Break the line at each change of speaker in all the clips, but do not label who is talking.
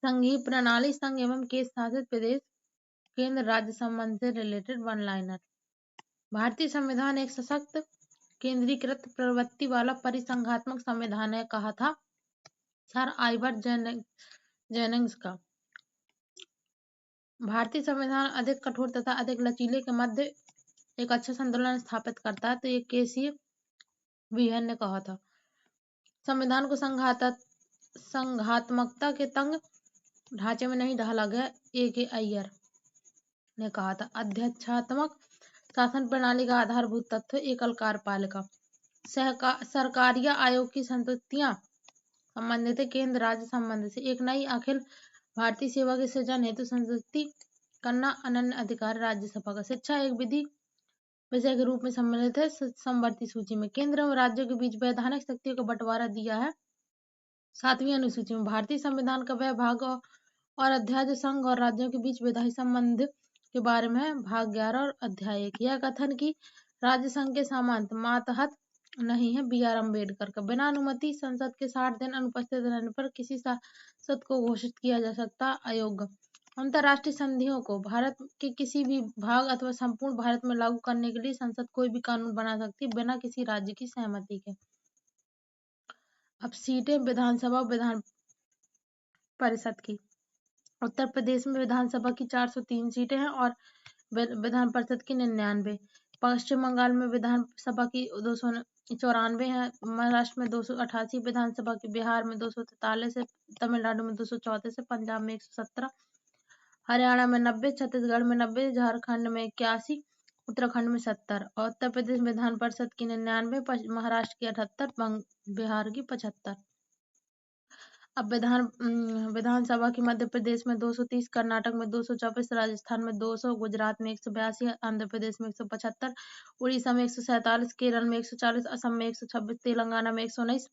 संघीय प्रणाली संघ एवं केंद्र शासित प्रदेश केंद्र राज्य संबंध से रिलेटेड वन लाइनर। भारतीय संविधान एक सशक्त केंद्रीकृत प्रवृत्ति वाला परिसंघात्मक संविधान है, कहा था सर आइवर जेनिंग्स का। भारतीय संविधान अधिक कठोर तथा अधिक लचीले के मध्य एक अच्छा संतुलन स्थापित करता है, तो ये केसी विहन ने कहा था। संविधान को संघात्मकता के तंग ढांचे में नहीं ढाला गया, A.K. अय्यर ने कहा था। अध्यक्षात्मक शासन प्रणाली का आधारभूत तत्व एकल कार्यपालिका सरकारिया आयोग की संस्तुतियां संबंधित केंद्र राज्य संबंध से एक नई अखिल भारतीय सेवा के सृजन हेतु संस्तुति करना अनन्य अधिकार राज्यसभा का। शिक्षा एक विधि विषय के रूप में सम्मिलित है समवर्ती सूची में। केंद्र और राज्यों के बीच वैधानिक शक्तियों का बंटवारा दिया है 7वीं अनुसूची में। भारतीय संविधान का वह भाग और अध्याय जो संघ और राज्यों के बीच विधायी संबंध के बारे में है, भाग 11 और अध्याय 1। यह कथन कि राज्य संघ के सामंत मातहत नहीं है, B.R. अम्बेडकर का। बिना अनुमति संसद के 60 दिन अनुपस्थित रहने पर किसी सांसद को घोषित किया जा सकता अयोग्य। अंतर्राष्ट्रीय संधियों को भारत के किसी भी भाग अथवा संपूर्ण भारत में लागू करने के लिए संसद कोई भी कानून बना सकती है बिना किसी राज्य की सहमति के। अब सीटें विधानसभा विधान परिषद की। उत्तर प्रदेश में विधानसभा की 403 सीटें हैं और विधान परिषद की 99। पश्चिम बंगाल में विधानसभा की 294 है, महाराष्ट्र में 288 विधानसभा की, बिहार में 243 है, तमिलनाडु में 234 है, पंजाब में 117, हरियाणा में 90, छत्तीसगढ़ में 90, झारखंड में 81, उत्तराखंड में 70 और उत्तर प्रदेश विधान परिषद की 99, महाराष्ट्र की 78, बिहार की 75। अब विधानसभा की मध्य प्रदेश में 230, कर्नाटक में 224, राजस्थान में 200, गुजरात में 182, आंध्र प्रदेश में 175, उड़ीसा में 147, केरल में 140, असम में 126, तेलंगाना में 119,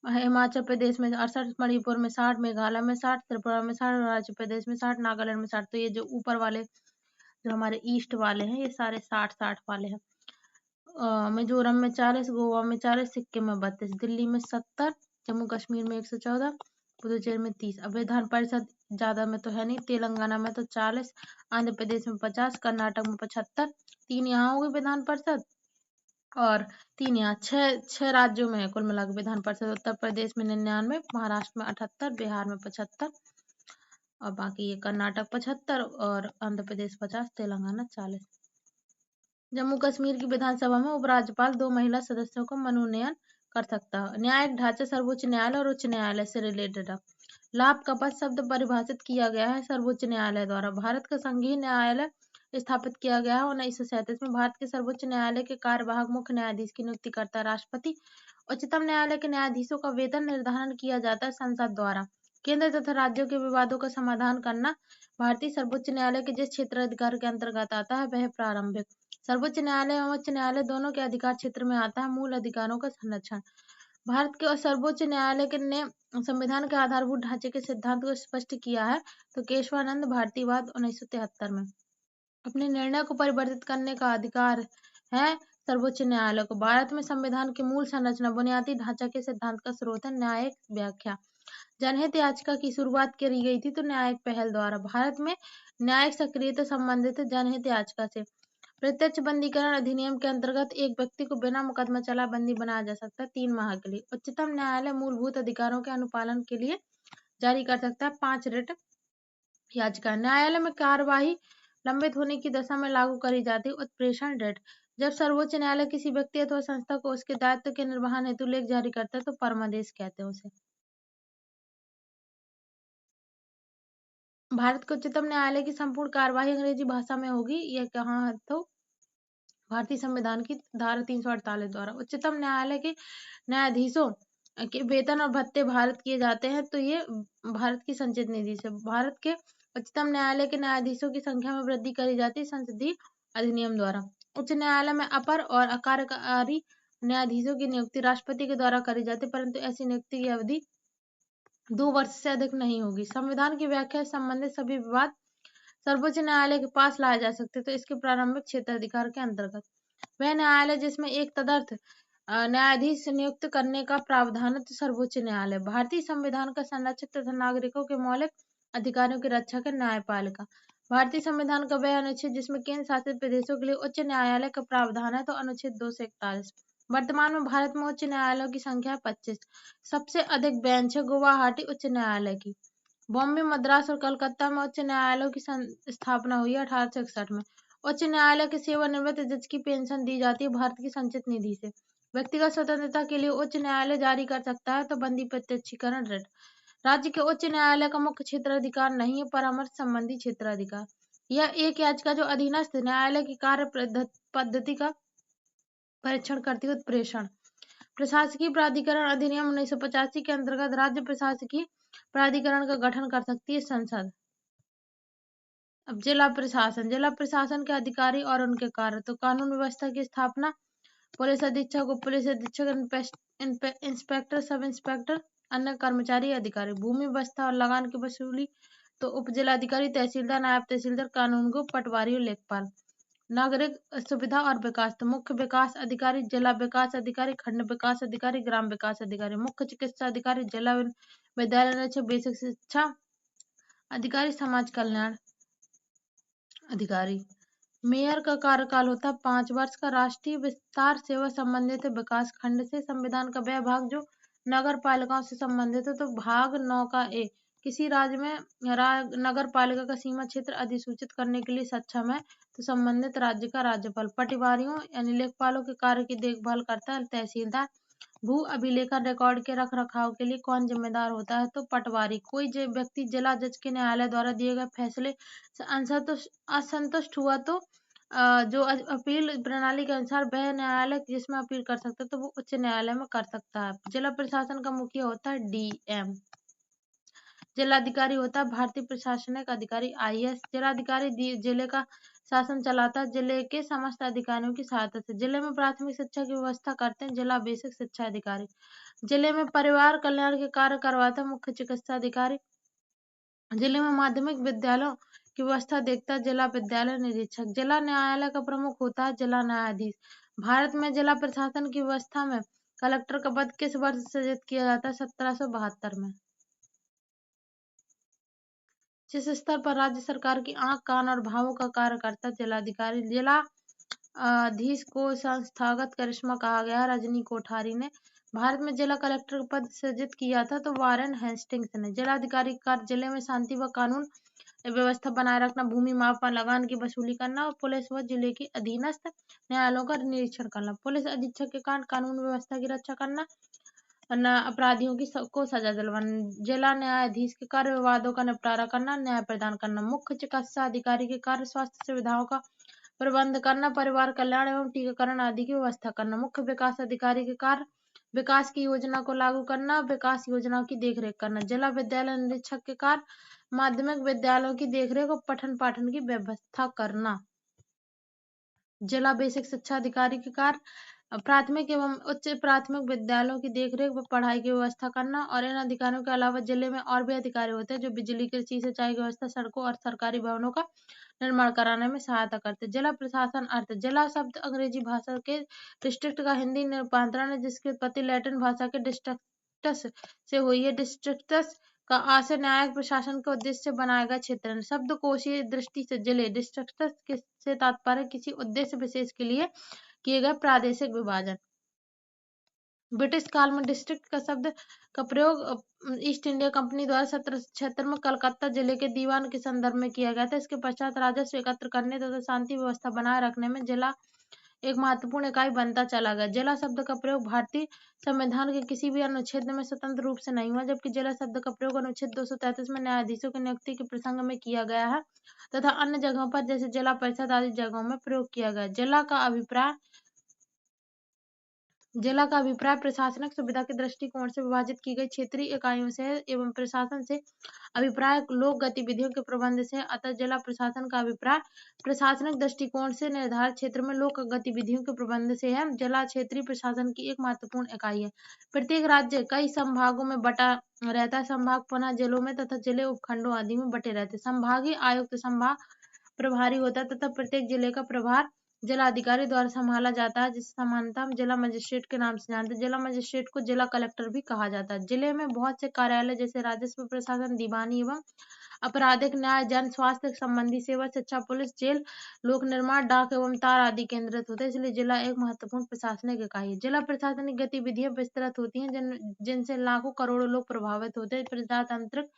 हिमाचल प्रदेश में 68, मणिपुर में 60, मेघालय में 60, त्रिपुरा में 60, अरुणाचल प्रदेश में 60, नागालैंड में 60। तो ये जो ऊपर वाले जो हमारे ईस्ट वाले हैं ये सारे 60-60 वाले हैं। मिजोरम में 40, गोवा में 40, सिक्किम में 32, दिल्ली में 70, जम्मू कश्मीर में 114, पुदुचेरी में 30। अब विधान परिषद ज्यादा में तो है नहीं, तेलंगाना में तो 40, आंध्र प्रदेश में 50, कर्नाटक में 75, 3 यहाँ होगी विधान परिषद और 3 यहाँ, 6 राज्यों में है कुल मिलाकर विधान परिषद। उत्तर प्रदेश में 99, महाराष्ट्र में 78, बिहार में 75 और बाकी ये कर्नाटक 75 और आंध्र प्रदेश 50, तेलंगाना 40। जम्मू कश्मीर की विधानसभा में उपराज्यपाल 2 महिला सदस्यों को मनोनयन कर सकता है। न्यायिक ढांचा सर्वोच्च न्यायालय और उच्च न्यायालय से रिलेटेड है। लाभ का पद शब्द परिभाषित किया गया है सर्वोच्च न्यायालय द्वारा। भारत का संघीय न्यायालय स्थापित किया गया है 1937 में। भारत के सर्वोच्च न्यायालय के कार्यवाहक मुख्य न्यायाधीश की नियुक्ति करता है राष्ट्रपति। उच्चतम न्यायालय के न्यायाधीशों का वेतन निर्धारण किया जाता है संसद द्वारा। केंद्र तथा राज्यों के विवादों का समाधान करना भारतीय सर्वोच्च न्यायालय के जिस क्षेत्राधिकार के अंतर्गत आता है वह प्रारंभिक। सर्वोच्च न्यायालय एवं उच्च न्यायालय दोनों के अधिकार क्षेत्र में आता है मूल अधिकारों का संरक्षण। भारत के सर्वोच्च न्यायालय ने संविधान के आधारभूत ढांचे के सिद्धांत को स्पष्ट किया है तो केशवानंद भारतीवाद 1973 में। अपने निर्णय को परिवर्तित करने का अधिकार है सर्वोच्च न्यायालय को। भारत में संविधान की मूल संरचना बुनियादी ढांचा के सिद्धांत का स्रोत है न्यायिक व्याख्या। जनहित याचिका की शुरुआत करी गई थी तो न्यायिक पहल द्वारा। भारत में न्यायिक सक्रियता संबंधित जनहित याचिका से। प्रत्यक्ष बंदीकरण अधिनियम के अंतर्गत एक व्यक्ति को बिना मुकदमा चला बंदी बनाया जा सकता है 3 माह के लिए। उच्चतम न्यायालय मूलभूत अधिकारों के अनुपालन के लिए जारी कर सकता है 5 रिट याचिका। न्यायालय में कार्यवाही लंबित होने की दशा में लागू करी जाती है उत्प्रेषण रिट। जब सर्वोच्च न्यायालय किसी व्यक्ति अथवा संस्था को उसके दायित्व के निर्वहन हेतु लेख जारी करता है तो परमादेश कहते हैं उसे। भारत के उच्चतम न्यायालय की संपूर्ण कार्यवाही अंग्रेजी भाषा में होगी। यह कहाँ है तो भारतीय संविधान की धारा 348 द्वारा। उच्चतम न्यायालय के न्यायाधीशों के वेतन और भत्ते भारत किए जाते हैं तो ये भारत की संचित निधि से। भारत के उच्चतम न्यायालय के न्यायाधीशों की संख्या में वृद्धि करी जाती है संसदीय अधिनियम द्वारा। उच्च न्यायालय में अपर और अकार्यकारी न्यायाधीशों की नियुक्ति राष्ट्रपति के द्वारा करी जाती है, परंतु ऐसी नियुक्ति की अवधि 2 वर्ष से अधिक नहीं होगी। संविधान की व्याख्या से संबंधित सभी विवाद सर्वोच्च न्यायालय के पास लाए जा सकते तो इसके प्रारंभिक क्षेत्राधिकार के अंतर्गत। वह न्यायालय जिसमें एक तदर्थ न्यायाधीश नियुक्त करने का प्रावधान तो सर्वोच्च न्यायालय। भारतीय संविधान का संरक्षक तथा नागरिकों के मौलिक अधिकारों की रक्षा का न्यायपालिका। भारतीय संविधान का वह अनुच्छेद जिसमें केंद्र शासित प्रदेशों के लिए उच्च न्यायालय का प्रावधान है तो अनुच्छेद 241। वर्तमान में भारत में उच्च न्यायालयों की संख्या 25। सबसे अधिक बेंच है गुवाहाटी उच्च न्यायालय की। बॉम्बे, मद्रास और कलकत्ता में उच्च न्यायालयों की स्थापना हुई है 1861 में। उच्च न्यायालय के सेवानिवृत्त जज की पेंशन दी जाती है भारत की संचित निधि से। व्यक्तिगत स्वतंत्रता के लिए उच्च न्यायालय जारी कर सकता है तो बंदी प्रत्यक्षीकरण रिट। राज्य के उच्च न्यायालय का मुख्य क्षेत्राधिकार नहीं है परामर्श संबंधी क्षेत्राधिकार। यह एक याचिका जो अधीनस्थ न्यायालय की कार्य पद्धति का परीक्षण करती है। उत्प्रेषण। प्रशासकीय प्राधिकरण अधिनियम 1985 के अंतर्गत राज्य प्रशासकीय प्राधिकरण का गठन कर सकती है संसद। अब जिला प्रशासन। जिला प्रशासन के अधिकारी और उनके कार्य तो कानून व्यवस्था की स्थापना, पुलिस अधीक्षक, उप पुलिस अधीक्षक, इंस्पेक्टर, सब इंस्पेक्टर, अन्य कर्मचारी अधिकारी। भूमि व्यवस्था और लगान की वसूली तो उप जिलाधिकारी, तहसीलदार, नायब तहसीलदार, कानून को पटवारी और लेखपाल। नागरिक सुविधा और विकास तो मुख्य विकास अधिकारी, जिला विकास अधिकारी, खंड विकास अधिकारी, ग्राम विकास अधिकारी। मुख्य चिकित्सा अधिकारी, जिला विद्यालय निरीक्षक, बेसिक शिक्षा अधिकारी, समाज कल्याण अधिकारी। मेयर का कार्यकाल होता है 5 वर्ष का। राष्ट्रीय विस्तार सेवा संबंधित है विकास खंड से। संविधान का वह भाग जो नगर पालिकाओं से संबंधित है तो भाग 9 का ए। किसी राज्य में नगर पालिका का सीमा क्षेत्र अधिसूचित करने के लिए सक्षम है तो संबंधित राज्य का राज्यपाल। पटवारियों यानी लेखपालों के कार्य की देखभाल करता है तहसीलदार। भू अभिलेखन रिकॉर्ड के रख रखाव के लिए कौन जिम्मेदार होता है तो पटवारी। कोई व्यक्ति जिला जज के न्यायालय द्वारा दिए गए फैसले से असंतुष्ट हुआ तो जो अपील प्रणाली के अनुसार वह न्यायालय जिसमें अपील कर सकता है तो वो उच्च न्यायालय में कर सकता है। जिला प्रशासन का मुखिया होता है डीएम। जिलाधिकारी होता है भारतीय प्रशासनिक अधिकारी आईएएस। जिलाधिकारी जिले का शासन चलाता है जिले के समस्त अधिकारियों की सहायता से। जिले में प्राथमिक शिक्षा की व्यवस्था करते हैं जिला बेसिक शिक्षा अधिकारी। जिले में परिवार कल्याण के कार्य करवाता है मुख्य चिकित्सा अधिकारी। जिले में माध्यमिक विद्यालयों की व्यवस्था देखता है जिला विद्यालय निरीक्षक। जिला न्यायालय का प्रमुख होता है जिला न्यायाधीश। भारत में जिला प्रशासन की व्यवस्था में कलेक्टर का पद किस वर्ष सृजित किया जाता है 1772 में। जिस स्तर पर राज्य सरकार की आंख, कान और भावों का कार्य करता है जिलाधिकारी। जिलाधीश को संस्थागत करिश्मा कहा गया। रजनी कोठारी ने भारत में जिला कलेक्टर पद सृजित किया था तो वारेन हेस्टिंग्स ने। जिलाधिकारी का कार्य जिले में शांति व कानून व्यवस्था बनाए रखना, भूमि मापन, लगान की वसूली करना और पुलिस व जिले की अधीनस्थ न्यायालयों का निरीक्षण करना। पुलिस अधीक्षक के कारण कानून व्यवस्था की रक्षा करना, अपराधियों को सजा दिलवाना। जिला न्यायाधीश के कार्य विवादों का निपटारा करना, न्याय प्रदान करना। मुख्य चिकित्सा अधिकारी के कार्य स्वास्थ्य सुविधाओं का प्रबंध करना, परिवार कल्याण एवं टीकाकरण आदि की व्यवस्था करना। मुख्य विकास अधिकारी के कार्य विकास की योजना को लागू करना, विकास योजनाओं की देखरेख करना। जिला विद्यालय निरीक्षक के कार्य माध्यमिक विद्यालयों की देखरेख और पठन पाठन की व्यवस्था करना। जिला बेसिक शिक्षा अधिकारी के कार्य प्राथमिक एवं उच्च प्राथमिक विद्यालयों की देखरेख व पढ़ाई की व्यवस्था करना। और इन अधिकारियों के अलावा जिले में और भी अधिकारी होते हैं जो बिजली, कृषि, सिंचाई की व्यवस्था, सड़कों और सरकारी भवनों का निर्माण कराने में सहायता करते हैं। जिला प्रशासन अर्थ। जिला शब्द अंग्रेजी भाषा के डिस्ट्रिक्ट का हिंदी रूपांतरण है जिसकी उत्पत्ति लैटिन भाषा के डिस्ट्रिक्टस से हुई है। डिस्ट्रिक्टस का आशय न्यायिक प्रशासन के उद्देश्य से बनाया गया क्षेत्र है। शब्दकोशीय दृष्टि से जिले डिस्ट्रिक्टस से तात्पर्य किसी उद्देश्य विशेष के लिए किए गए प्रादेशिक विभाजन। ब्रिटिश काल में डिस्ट्रिक्ट का शब्द का प्रयोग ईस्ट इंडिया कंपनी द्वारा 1776 में कलकत्ता जिले के दीवान के संदर्भ में किया गया था। इसके पश्चात राजस्व एकत्र करने तथा शांति व्यवस्था बनाए रखने में जिला एक महत्वपूर्ण इकाई बनता चला गया। जिला शब्द का प्रयोग भारतीय संविधान के किसी भी अनुच्छेद में स्वतंत्र रूप से नहीं हुआ जबकि जिला शब्द का प्रयोग अनुच्छेद 233 में न्यायाधीशों की नियुक्ति के प्रसंग में किया गया है तथा अन्य जगहों पर जैसे जिला परिषद आदि जगहों में प्रयोग किया गया। जिला का अभिप्राय प्रशासनिक सुविधा के दृष्टिकोण से विभाजित की गई क्षेत्रीय इकाइयों से है एवं प्रशासन से अभिप्राय लोक गतिविधियों के प्रबंध से है। अतः जिला प्रशासन का अभिप्राय प्रशासनिक दृष्टिकोण से निर्धारित क्षेत्र में लोक गतिविधियों के प्रबंध से है। जिला क्षेत्रीय प्रशासन की एक महत्वपूर्ण इकाई है। प्रत्येक राज्य कई संभागों में बटा रहता है। संभाग पुनः जिलों में तथा जिले उपखंडों आदि में बटे रहते हैं। संभागीय आयुक्त संभाग प्रभारी होता है तथा प्रत्येक जिले का प्रभार जिला अधिकारी द्वारा संभाला जाता है, जिसे सामान्यतः हम जिला मजिस्ट्रेट के नाम से जानते हैं। जिला मजिस्ट्रेट को जिला कलेक्टर भी कहा जाता है। जिले में बहुत से कार्यालय जैसे राजस्व प्रशासन, दीवानी एवं आपराधिक न्याय, जन स्वास्थ्य संबंधी सेवा, शिक्षा, पुलिस, जेल, लोक निर्माण, डाक एवं तार आदि केंद्रित होते हैं। इसलिए जिला एक महत्वपूर्ण प्रशासनिक इकाई है। जिला प्रशासनिक गतिविधियां विस्तृत होती हैं, जिनसे लाखों करोड़ों लोग प्रभावित होते हैं। प्रजातांत्रिक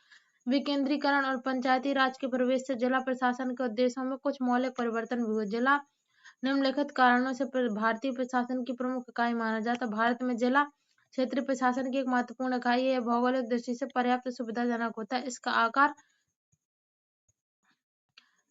विकेंद्रीकरण और पंचायती राज के प्रवेश से जिला प्रशासन के उद्देश्यों में कुछ मौलिक परिवर्तन भी हुए। जिला निम्नलिखित कारणों से भारतीय प्रशासन की प्रमुख इकाई माना जाता है। भारत में जिला क्षेत्रीय प्रशासन की एक महत्वपूर्ण इकाई है। यह भौगोलिक दृष्टि से पर्याप्त सुविधाजनक होता है। इसका आकार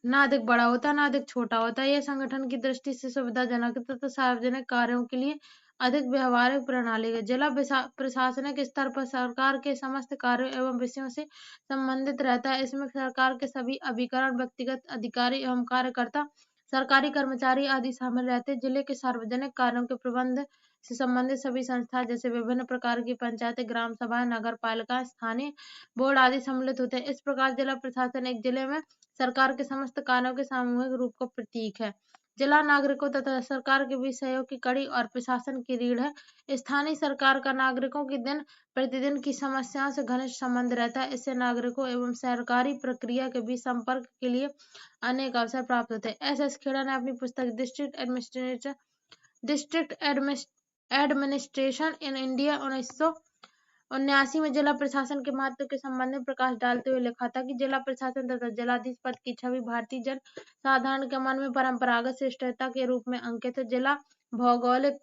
ना अधिक बड़ा होता है, ना अधिक छोटा होता है। यह संगठन की दृष्टि से सुविधाजनक है तथा सार्वजनिक कार्यों के लिए अधिक व्यवहारिक प्रणाली है। जिला प्रशासनिक स्तर पर सरकार के समस्त कार्यों एवं विषयों से संबंधित रहता है। इसमें सरकार के सभी अभिकरण, व्यक्तिगत अधिकारी एवं कार्यकर्ता, सरकारी कर्मचारी आदि शामिल रहते हैं। जिले के सार्वजनिक कार्यों के प्रबंध से संबंधित सभी संस्थाएं जैसे विभिन्न प्रकार की पंचायतें, ग्राम सभाएं, नगर पालिका, स्थानीय बोर्ड आदि सम्मिलित होते हैं। इस प्रकार जिला प्रशासन एक जिले में सरकार के समस्त कार्यों के सामूहिक रूप का प्रतीक है। जिला नागरिकों तथा सरकार के बीच सहयोग की कड़ी और प्रशासन की रीढ़ है। स्थानीय सरकार का नागरिकों की दिन प्रतिदिन की समस्याओं से घनिष्ठ संबंध रहता है। इससे नागरिकों एवं सरकारी प्रक्रिया के बीच संपर्क के लिए अनेक अवसर प्राप्त होते हैं। एस एस खेड़ा ने अपनी पुस्तक डिस्ट्रिक्ट एडमिनिस्ट्रेशन इन इंडिया 1979 में जिला प्रशासन के महत्व के संबंध में प्रकाश डालते हुए लिखा था कि जिला प्रशासन तथा जिलाधीश पद की छवि भारतीय जन साधारण के मन में परंपरागत श्रेष्ठता के रूप में अंकित है। जिला भौगोलिक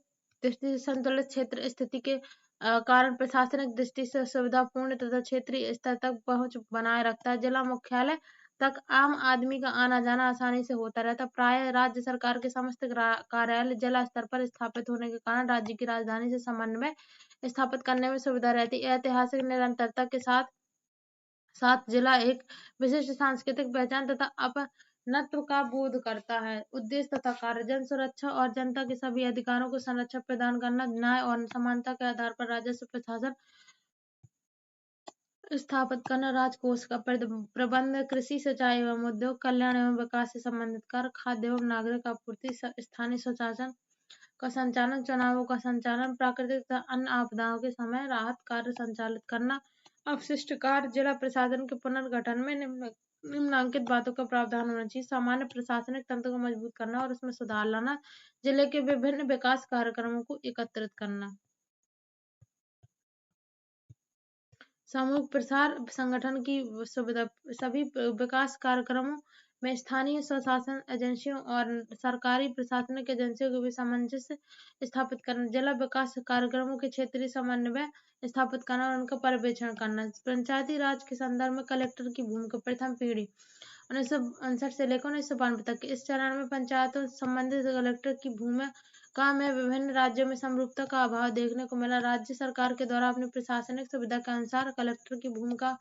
दृष्टि से संतुलित क्षेत्र स्थिति के कारण प्रशासनिक दृष्टि से सुविधापूर्ण तथा क्षेत्रीय स्तर तक पहुंच बनाए रखता है। जिला मुख्यालय तक आम आदमी का आना जाना आसानी से होता रहता। प्राय राज्य सरकार के समस्त कार्यालय जिला स्तर पर स्थापित होने के कारण राज्य की राजधानी से समन्वय स्थापित करने में सुविधा रहती है। ऐतिहासिक निरंतरता के साथ साथ जिला एक विशिष्ट सांस्कृतिक पहचान तथा अपनत्व का बोध करता है। उद्देश्य तथा कार्य: जन सुरक्षा और जनता के सभी अधिकारों को संरक्षण प्रदान करना, न्याय और समानता के आधार पर राजस्व प्रशासन स्थापित करना, राजकोष का प्रबंध, कृषि, सिंचाई एवं उद्योग, कल्याण एवं विकास से संबंधित कार्य, खाद्य एवं नागरिक आपूर्ति, स्थानीय स्वशासन का संचालन, चुनावों का संचालन, प्राकृतिक तथा अन्य आपदाओं के समय राहत कार्य संचालित करना, अपशिष्ट कार्य। जिला प्रशासन के पुनर्गठन में निम्नलिखित बातों का प्रावधान होना चाहिए: सामान्य प्रशासनिक तंत्र को मजबूत करना और उसमें सुधार लाना, जिले के विभिन्न विकास कार्यक्रमों को एकत्रित करना, सामूहिक प्रसार संगठन की सुविधा, सभी विकास कार्यक्रमों में स्थानीय स्वशासन एजेंसियों और सरकारी प्रशासनिक एजेंसियों के बीच सामंजस्य स्थापित करना, जिला विकास कार्यक्रमों के क्षेत्रीय समन्वय स्थापित करना और उनका पर्यवेक्षण करना। पंचायती राज के संदर्भ में कलेक्टर की भूमिका: प्रथम पीढ़ी 1959 से लेकर 1992 तक के इस चरण में पंचायतों से संबंधित कलेक्टर की भूमिका में विभिन्न राज्यों में समरूपता का अभाव देखने को मिला। राज्य सरकार के द्वारा अपनी प्रशासनिक सुविधा के अनुसार कलेक्टर की भूमिका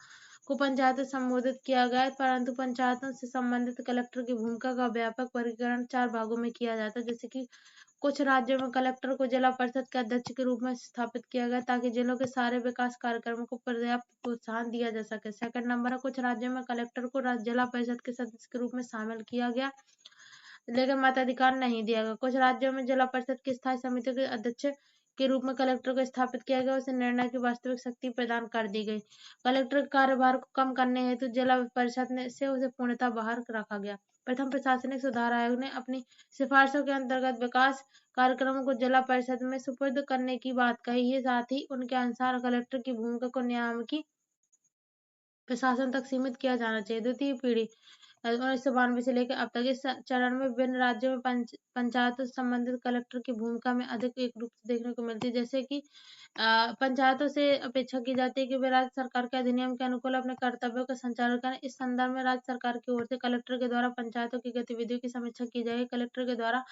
को पंचायतों से संबोधित किया गया, परंतु पंचायतों से संबंधित कलेक्टर की भूमिका का व्यापक वर्गीकरण 4 भागों में किया जाता है। जैसे कि कुछ राज्यों में कलेक्टर को जिला परिषद के अध्यक्ष के रूप में स्थापित किया गया ताकि जिलों के सारे विकास कार्यक्रमों को पर्याप्त प्रोत्साहन दिया जा सके। सेकंड नंबर है, कुछ राज्यों में कलेक्टर को जिला परिषद के सदस्य के रूप में शामिल किया गया लेकिन मताधिकार नहीं दिया गया। कुछ राज्यों में जिला परिषद की स्थायी समिति के अध्यक्ष के रूप में कलेक्टर को स्थापित किया गया, उसे निर्णय की वास्तविक शक्ति प्रदान कर दी गई। कलेक्टर के कार्यभार को कम करने हेतु जिला परिषद से उसे पूर्णतः बाहर रखा गया। प्रथम प्रशासनिक सुधार आयोग ने अपनी सिफारिशों के अंतर्गत विकास कार्यक्रमों को जिला परिषद में सुपुर्द करने की बात कही है। साथ ही उनके अनुसार कलेक्टर की भूमिका को नियामकी प्रशासन तक सीमित किया जाना चाहिए। द्वितीय पीढ़ी 1992 से लेकर अब तक इस चरण में विभिन्न राज्यों में पंचायतों से संबंधित कलेक्टर की भूमिका में अधिक एक रूप से देखने को मिलती है। जैसे कि पंचायतों से अपेक्षा की जाती है कि वे राज्य सरकार के अधिनियम के अनुकूल अपने कर्तव्यों का संचालन करें। इस संदर्भ में राज्य सरकार की ओर से कलेक्टर के द्वारा पंचायतों की गतिविधियों की समीक्षा की जाएगी। कलेक्टर के द्वारा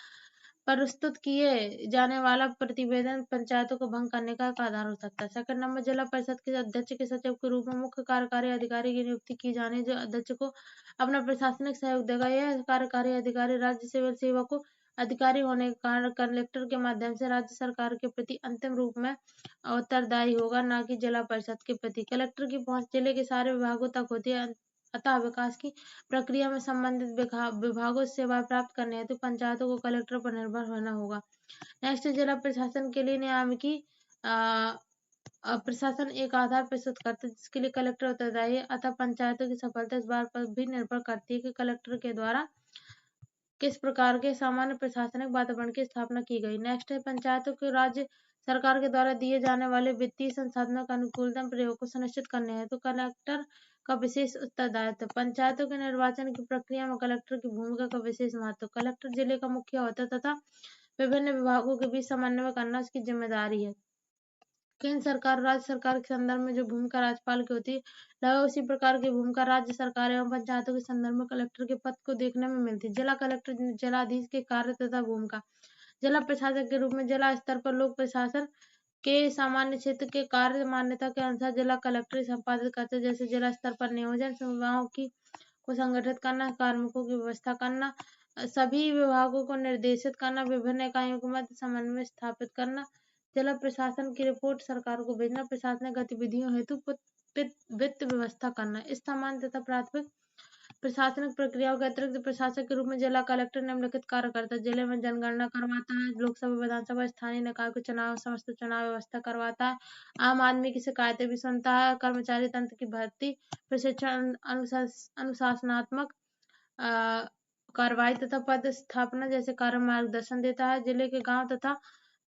प्रस्तुत किए जाने वाला प्रतिवेदन पंचायतों को भंग करने का एक आधार हो सकता है। सेकंड नंबर, जिला परिषद के अध्यक्ष के सचिव के रूप में मुख्य कार्यकारी अधिकारी की नियुक्ति की जानी है, जो अध्यक्ष को अपना प्रशासनिक सहयोग देगा। यह कार्यकारी अधिकारी राज्य सिविल सेवा को अधिकारी होने के कारण कलेक्टर के माध्यम से राज्य सरकार के प्रति अंतिम रूप में उत्तरदायी होगा, न कि जिला परिषद के प्रति। कलेक्टर की पहुंच जिले के सारे विभागों तक होती है। अतः विकास की प्रक्रिया में संबंधित विभागों से सेवाएं प्राप्त करने हेतु पंचायतों को कलेक्टर पर निर्भर होना होगा। नेक्स्ट, जिला प्रशासन के लिए नियामकी प्रशासन एक आधार प्रस्तुत करता है जिसके लिए कलेक्टर उत्तरदायी है। अतः पंचायतों की सफलता इस बात पर भी निर्भर करती है कि कलेक्टर के द्वारा किस प्रकार के सामान्य प्रशासनिक वातावरण की स्थापना की गई। नेक्स्ट है, पंचायतों को राज्य सरकार के द्वारा दिए जाने वाले वित्तीय संसाधनों का अनुकूलतम प्रयोग को सुनिश्चित करने हेतु कलेक्टर का विशेष उत्तरदायित्व। पंचायतों के निर्वाचन की प्रक्रिया में कलेक्टर की भूमिका का विशेष महत्व। कलेक्टर जिले का मुखिया होता है तथा विभिन्न विभागों के बीच समन्वय करना उसकी जिम्मेदारी है। केंद्र सरकार और राज्य सरकार के संदर्भ में जो भूमिका राज्यपाल की होती है, लगभग उसी प्रकार की भूमिका राज्य सरकार एवं पंचायतों के संदर्भ में कलेक्टर के पद को देखने में मिलती है। जिला कलेक्टर जिलाधीश के कार्य तथा भूमिका। जिला प्रशासक के रूप में जिला स्तर पर लोक प्रशासन के सामान्य क्षेत्र के कार्य मान्यता के अनुसार जिला कलेक्टर संपादित करते हैं, जैसे जिला स्तर पर नियोजन सेवाओं की को संगठित करना, कार्मिकों की व्यवस्था करना, सभी विभागों को निर्देशित करना, विभिन्न इकाइयों के मध्य समन्वय स्थापित करना, जिला प्रशासन की रिपोर्ट सरकार को भेजना, प्रशासनिक गतिविधियों हेतु वित्त व्यवस्था करना। इस सामान्य तथा प्राथमिक प्रशासनिक प्रक्रियाओं के अतिरिक्त प्रशासक के रूप में जिला कलेक्टर निम्नलिखित कार्य करता है। जिले में जनगणना करवाता है, लोकसभा विधानसभा स्थानीय निकाय के चुनाव समस्त चुनाव व्यवस्था करवाता है, आम आदमी की शिकायतें भी सुनता है, कर्मचारी तंत्र की भर्ती, प्रशिक्षण, अनुशासनात्मक कार्रवाई तथा पद स्थापना जैसे कार्य मार्गदर्शन देता है। जिले के गांव तथा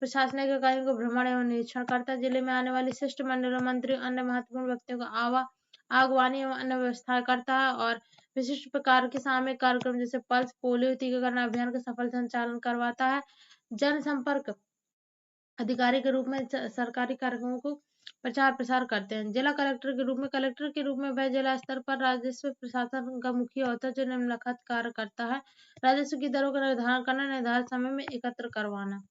प्रशासनिक इकाइयों को भ्रमण एवं निरीक्षण करता है। जिले में आने वाले शिष्टमंडलों, मंत्री, अन्य महत्वपूर्ण व्यक्तियों को आगवानी एवं अन्य व्यवस्थाएं करता है और विशिष्ट प्रकार के सामूहिक कार्यक्रम जैसे पल्स पोलियो टीकाकरण अभियान का सफल संचालन करवाता है। जनसंपर्क अधिकारी के रूप में सरकारी कार्यक्रमों को प्रचार प्रसार करते हैं। जिला कलेक्टर के रूप में वह जिला स्तर पर राजस्व प्रशासन का मुखिया होता है जो निम्नलिखित कार्य करता है। राजस्व की दरों का निर्धारण करना, निर्धारित समय में एकत्र करवाना।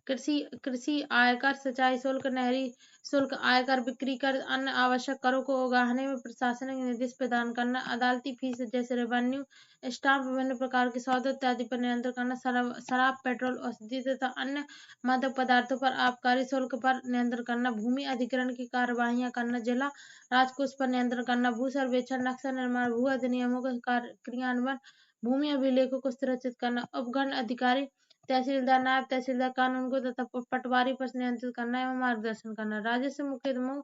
कृषि आयकर, सिंचाई शुल्क, नहरी शुल्क, आयकर, बिक्री कर, अन्य आवश्यक करों को उगाहने में प्रशासनिक निर्देश प्रदान करना, अदालती फीस जैसे रेवेन्यू स्टाम्प, विभिन्न प्रकार के सौदे इत्यादि पर नियंत्रण करना, शराब, पेट्रोल, औषधि तथा अन्य मादक पदार्थों पर आबकारी शुल्क पर नियंत्रण करना, भूमि अधिग्रहण की कार्यवाहियां करना, जिला राजकोष पर नियंत्रण करना, भू सर्वेक्षण, नक्शा निर्माण, भू अधिनियमों का क्रियान्वयन, भूमि अभिलेखों को सुरक्षित करना, उपखंड अधिकारी, तहसीलदार, नायब तहसीलदार कानून को तथा पटवारी पर नियंत्रित करना एवं मार्गदर्शन करना, राजस्व मुकदमों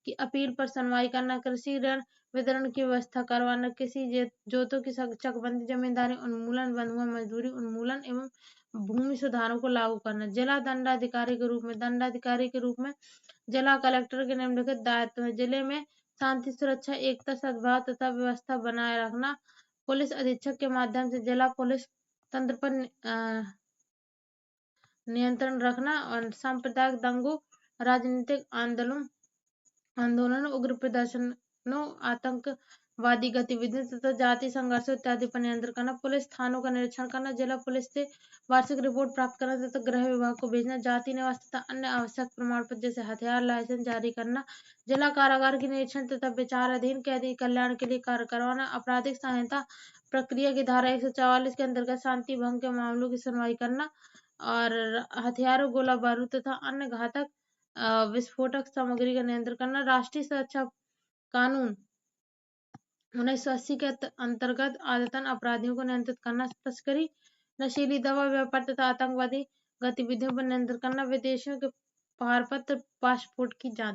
की अपील पर सुनवाई करना, कृषि ऋण वितरण की व्यवस्था करवाना, किसी जोतों की चकबंदी, जमींदारी उन्मूलन, बंधुआ मजदूरी उन्मूलन एवं भूमि सुधारों को लागू करना। जिला दंडाधिकारी के रूप में जिला कलेक्टर के निम्नलिखित दायित्व है। जिले में शांति, सुरक्षा, एकता, सद्भाव तथा व्यवस्था बनाए रखना, पुलिस अधीक्षक के माध्यम से जिला पुलिस तंत्र पर नियंत्रण रखना और सांप्रदायिक दंगों, राजनीतिक आंदोलनों, उग्र प्रदर्शनों, आतंकवादी गतिविधियों तथा जातीय संघर्षों इत्यादि पर नियंत्रण करना, पुलिस थानों का निरीक्षण करना, जिला पुलिस से वार्षिक रिपोर्ट प्राप्त करना तथा गृह विभाग को भेजना, जाति निवास तथा अन्य आवश्यक प्रमाण पत्र जैसे हथियार लाइसेंस जारी करना, जिला कारागार की निरीक्षण तथा विचाराधीन कैदी कल्याण के लिए कार्य करवाना, आपराधिक सहायता प्रक्रिया की धारा 144 के अंतर्गत शांति भंग के मामलों की सुनवाई करना और हथियारों, गोला बारूद तथा अन्य घातक विस्फोटक सामग्री का नियंत्रण करना, राष्ट्रीय सुरक्षा कानून 1980 के अंतर्गत आदतन अपराधियों को नियंत्रित करना, तस्करी, नशीली दवा व्यापार तथा आतंकवादी गतिविधियों पर नियंत्रण करना, विदेशियों के पारपत्र पासपोर्ट की जांच